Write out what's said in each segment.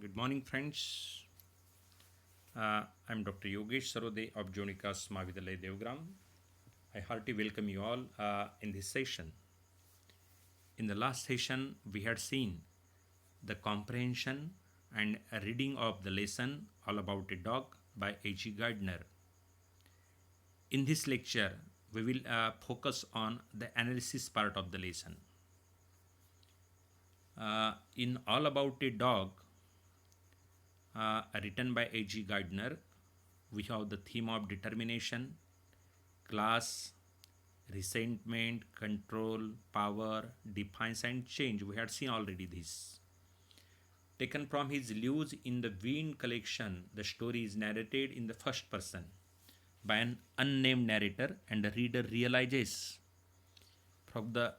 Good morning, friends. I'm Dr. Yogesh Sarode of Jonikas Mahavidyalaya Devgram. I heartily welcome you all in this session. In the last session, we had seen the comprehension and reading of the lesson All About a Dog by A.G. Gardner. In this lecture, we will focus on the analysis part of the lesson. In All About a Dog, written by A.G. Gardner, we have the theme of determination, class, resentment, control, power, defiance, and change. We had seen already this. Taken from his Leaves in the Wind collection, the story is narrated in the first person by an unnamed narrator, and the reader realizes from the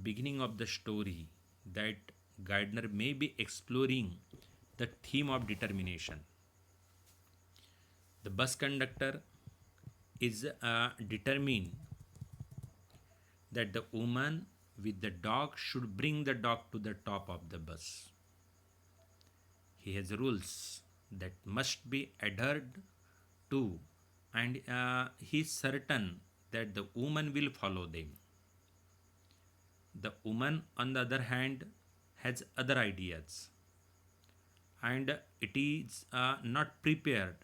beginning of the story that Gardner may be exploring the theme of determination. The bus conductor is determined that the woman with the dog should bring the dog to the top of the bus. He has rules that must be adhered to, and he is certain that the woman will follow them. The woman, on the other hand, has other ideas, and it is not prepared.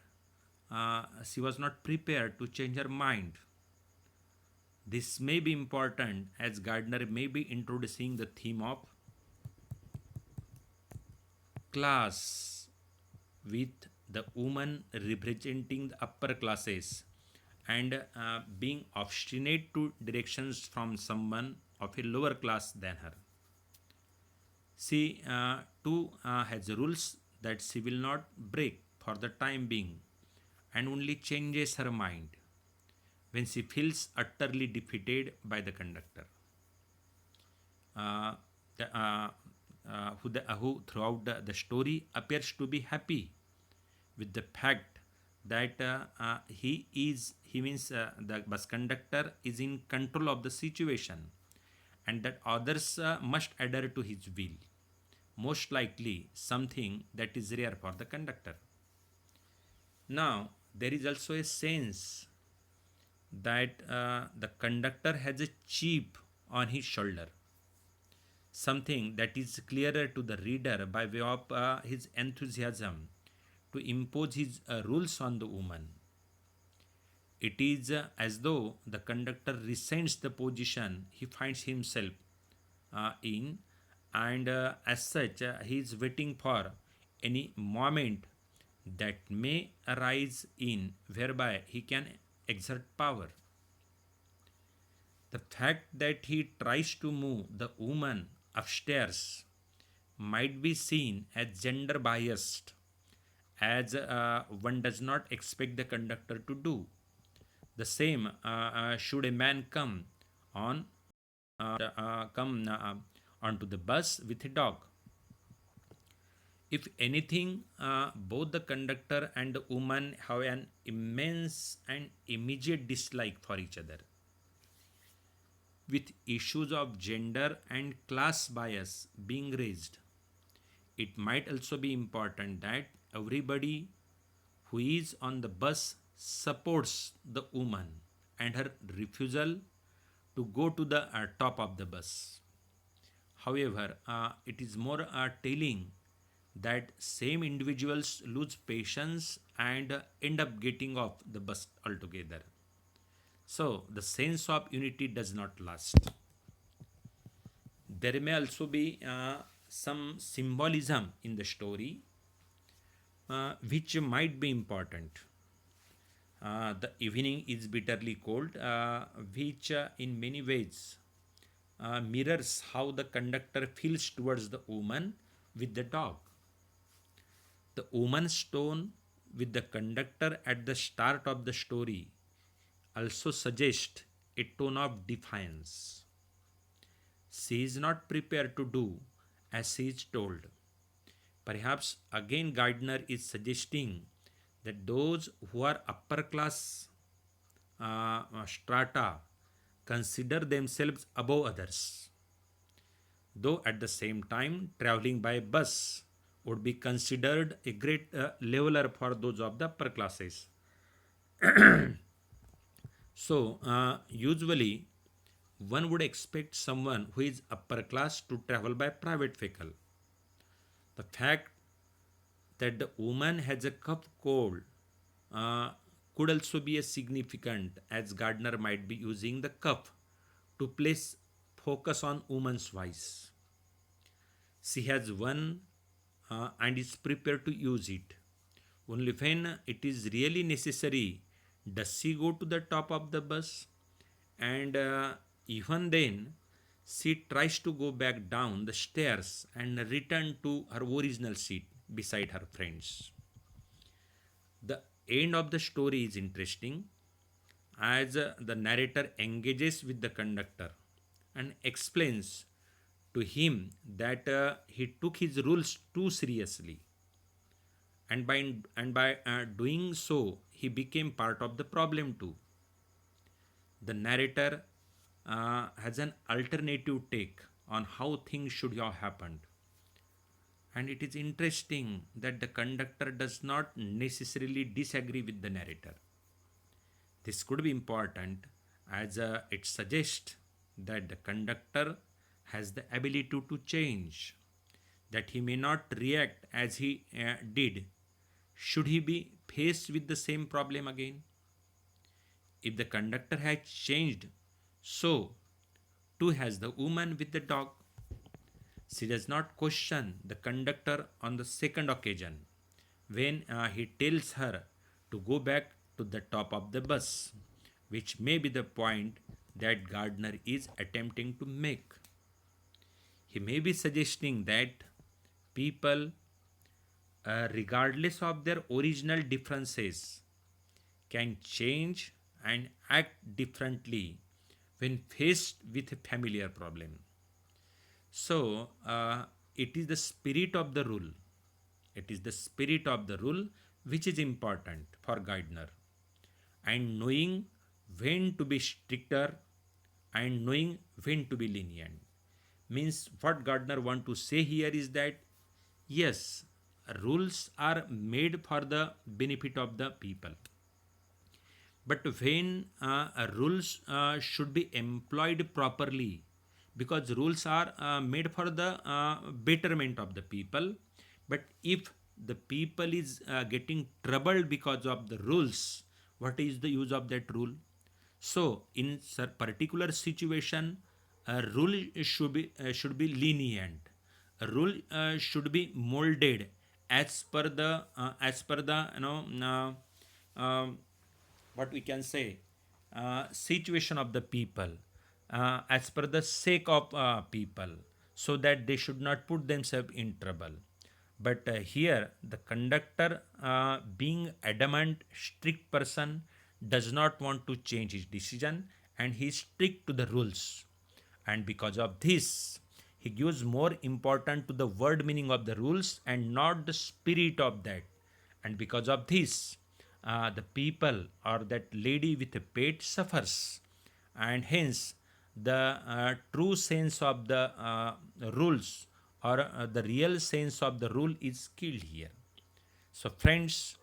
She was not prepared to change her mind. This may be important as Gardner may be introducing the theme of class, with the woman representing the upper classes and being obstinate to directions from someone of a lower class than her. She too has rules that she will not break for the time being and only changes her mind when she feels utterly defeated by the conductor, uh, who throughout the story appears to be happy with the fact that he means the bus conductor is in control of the situation, and that others must adhere to his will, most likely something that is rare for the conductor. Now there is also a sense that the conductor has a chip on his shoulder, something that is clearer to the reader by way of his enthusiasm to impose his rules on the woman. It is as though the conductor resents the position he finds himself in, and as such, he is waiting for any moment that may arise in whereby he can exert power. The fact that he tries to move the woman upstairs might be seen as gender biased, as one does not expect the conductor to do. The same should a man on come onto the bus with a dog. If anything, both the conductor and the woman have an immense and immediate dislike for each other. With issues of gender and class bias being raised, it might also be important that everybody who is on the bus supports the woman and her refusal to go to the top of the bus. However, it is more telling that same individuals lose patience and end up getting off the bus altogether. So the sense of unity does not last. There may also be some symbolism in the story which might be important. The evening is bitterly cold, which in many ways mirrors how the conductor feels towards the woman with the dog. The woman's tone with the conductor at the start of the story also suggests a tone of defiance. She is not prepared to do as she is told. Perhaps again Gardner is suggesting that those who are upper class strata consider themselves above others, though at the same time traveling by bus would be considered a great leveler for those of the upper classes. So, usually one would expect someone who is upper class to travel by private vehicle. The fact that the woman has a cough cold uh, could also be a significant, as Gardner might be using the cough to place focus on woman's voice. She has one and is prepared to use it. Only when it is really necessary does she go to the top of the bus, and even then, she tries to go back down the stairs and return to her original seat beside her friends. The end of the story is interesting as the narrator engages with the conductor and explains to him that he took his rules too seriously, and by doing so he became part of the problem too. The narrator has an alternative take on how things should have happened, and it is interesting that the conductor does not necessarily disagree with the narrator. This could be important as it suggests that the conductor has the ability to change, that he may not react as he did should he be faced with the same problem again. If the conductor has changed, so too has the woman with the dog. She does not question the conductor on the second occasion when he tells her to go back to the top of the bus, which may be the point that Gardner is attempting to make. He may be suggesting that people, regardless of their original differences, can change and act differently when faced with a familiar problem. So, it is the spirit of the rule. It is the spirit of the rule which is important for Gardner. And knowing when to be stricter and knowing when to be lenient means what Gardner want to say here is that yes, rules are made for the benefit of the people, but when rules should be employed properly, because rules are made for the betterment of the people, but if the people is getting troubled because of the rules, what is the use of that rule? So in particular situation, a rule should be lenient. A rule should be molded as per the what we can say situation of the people, as per the sake of people, so that they should not put themselves in trouble. But here the conductor, being adamant strict person, does not want to change his decision and he is strict to the rules, and because of this he gives more importance to the word meaning of the rules and not the spirit of that. And because of this, the people or that lady with a pet suffers, and hence the true sense of the rules, or the real sense of the rule is killed here. So friends,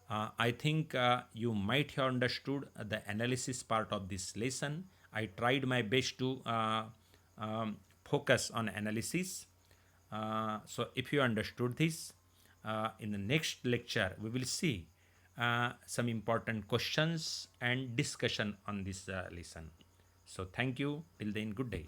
I think you might have understood the analysis part of this lesson. I tried my best to focus on analysis. So if you understood this, in the next lecture we will see some important questions and discussion on this lesson. So thank you. Till then, good day.